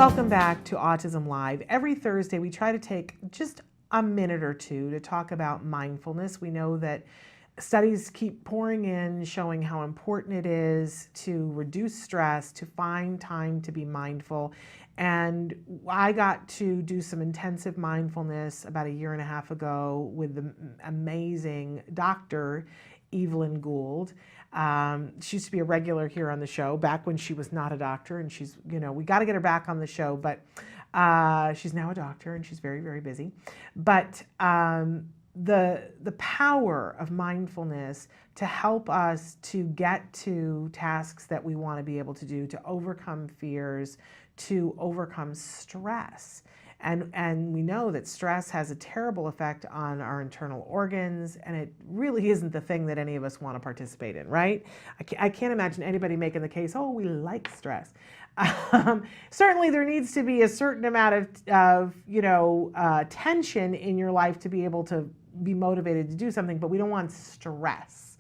Welcome back to Autism Live. Every Thursday we try to take just a minute or two to talk about mindfulness. We know that studies keep pouring in showing how important it is to reduce stress, to find time to be mindful. And I got to do some intensive mindfulness about a year and a half ago with the amazing Dr. Evelyn Gould. She used to be a regular here on the show back when she was not a doctor, and she's, we got to get her back on the show, but she's now a doctor and she's very, very busy. But the power of mindfulness to help us to get to tasks that we want to be able to do, to overcome fears, to overcome stress. And we know that stress has a terrible effect on our internal organs, and it really isn't the thing that any of us want to participate in, right? I can't imagine anybody making the case, oh, we like stress. Certainly there needs to be a certain amount of tension in your life to be able to be motivated to do something, but we don't want stress.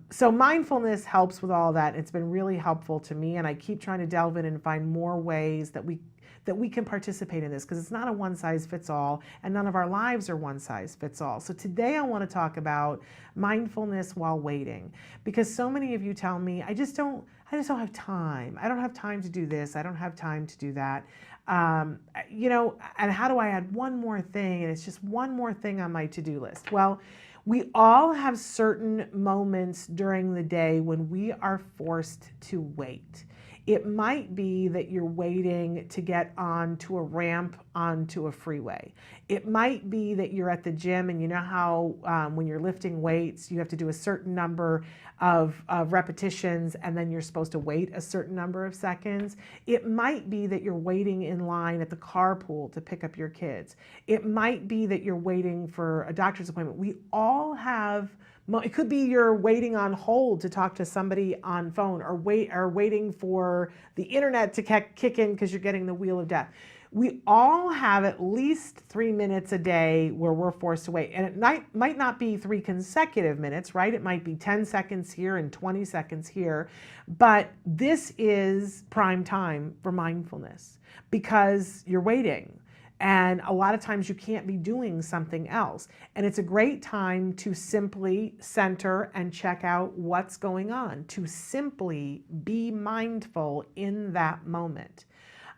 So mindfulness helps with all that. It's been really helpful to me, and I keep trying to delve in and find more ways that we can participate in this, because it's not a one-size-fits-all, and none of our lives are one-size-fits-all. So today I want to talk about mindfulness while waiting, because so many of you tell me, I just don't have time. I don't have time to do this. I don't have time to do that. And how do I add one more thing? And it's just one more thing on my to-do list. Well, we all have certain moments during the day when we are forced to wait. It might be that you're waiting to get onto a ramp onto a freeway. It might be that you're at the gym, and you know how when you're lifting weights, you have to do a certain number of repetitions, and then you're supposed to wait a certain number of seconds. It might be that you're waiting in line at the carpool to pick up your kids. It might be that you're waiting for a doctor's appointment. We all have. It could be you're waiting on hold to talk to somebody on phone, or waiting for the internet to kick in because you're getting the wheel of death. We all have at least 3 minutes a day where we're forced to wait. And it might not be 3 consecutive minutes, right? It might be 10 seconds here and 20 seconds here. But this is prime time for mindfulness, because you're waiting. And a lot of times you can't be doing something else. And it's a great time to simply center and check out what's going on, to simply be mindful in that moment.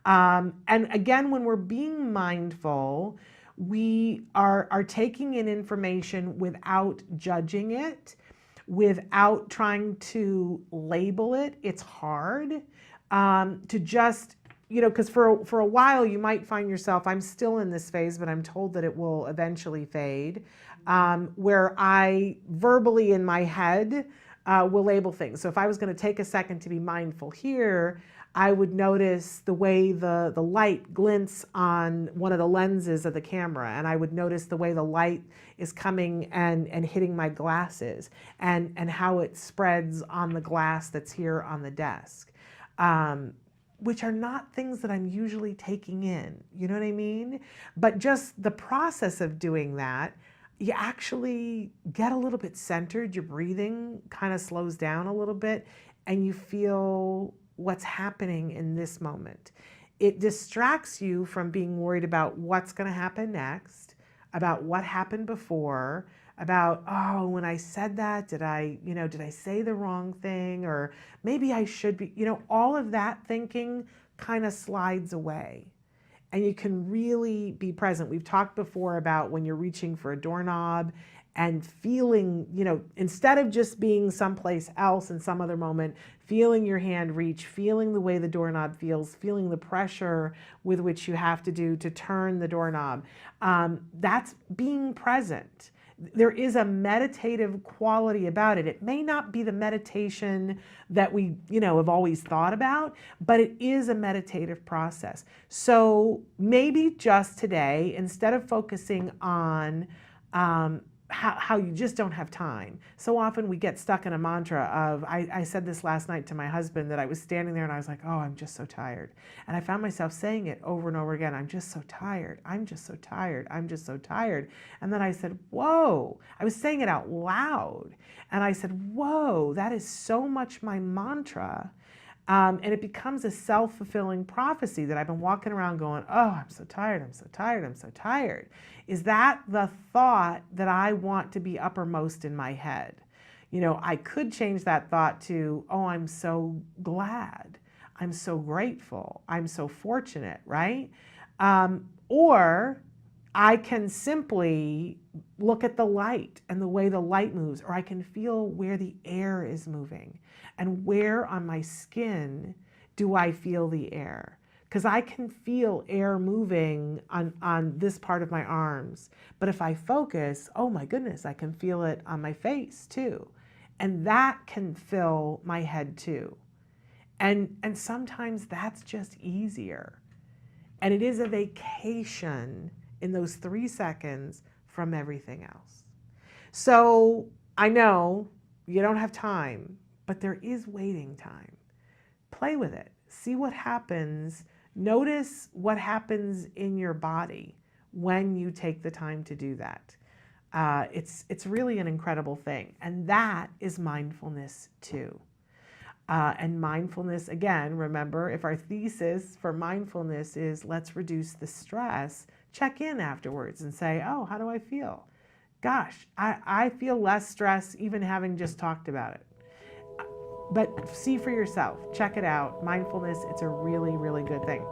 And again, when we're being mindful, we are taking in information without judging it, without trying to label it. It's hard to just, because for a while you might find yourself, I'm still in this phase, but I'm told that it will eventually fade, where I verbally in my head will label things. So if I was going to take a second to be mindful here, I would notice the way the light glints on one of the lenses of the camera, and I would notice the way the light is coming and hitting my glasses, and how it spreads on the glass that's here on the desk. Which are not things that I'm usually taking in, you know what I mean? But just the process of doing that, you actually get a little bit centered, your breathing kind of slows down a little bit, and you feel what's happening in this moment. It distracts you from being worried about what's going to happen next, about what happened before, about, oh, when I said that, did I say the wrong thing? Or maybe I should be, all of that thinking kind of slides away. And you can really be present. We've talked before about when you're reaching for a doorknob and feeling, instead of just being someplace else in some other moment, feeling your hand reach, feeling the way the doorknob feels, feeling the pressure with which you have to do to turn the doorknob. That's being present. There is a meditative quality about it. It may not be the meditation that we, have always thought about, but it is a meditative process. So maybe just today, instead of focusing on how you just don't have time. So often we get stuck in a mantra of, I said this last night to my husband, that I was standing there and I was like, oh, I'm just so tired. And I found myself saying it over and over again. I'm just so tired. I'm just so tired. I'm just so tired. And then I said, whoa, I was saying it out loud. And I said, whoa, that is so much my mantra. And it becomes a self-fulfilling prophecy that I've been walking around going, oh, I'm so tired, I'm so tired, I'm so tired. Is that the thought that I want to be uppermost in my head? You know, I could change that thought to, oh, I'm so glad, I'm so grateful, I'm so fortunate, right? Or I can simply look at the light and the way the light moves, or I can feel where the air is moving and where on my skin do I feel the air. Because I can feel air moving on this part of my arms. But if I focus, oh my goodness, I can feel it on my face too. And that can fill my head too. And sometimes that's just easier. And it is a vacation in those 3 seconds from everything else. So I know you don't have time, but there is waiting time. Play with it. See what happens. Notice what happens in your body when you take the time to do that. It's really an incredible thing. And that is mindfulness too. And mindfulness, again, remember, if our thesis for mindfulness is let's reduce the stress, check in afterwards and say, oh, how do I feel? Gosh, I feel less stress even having just talked about it. But see for yourself, check it out. Mindfulness, it's a really, really good thing.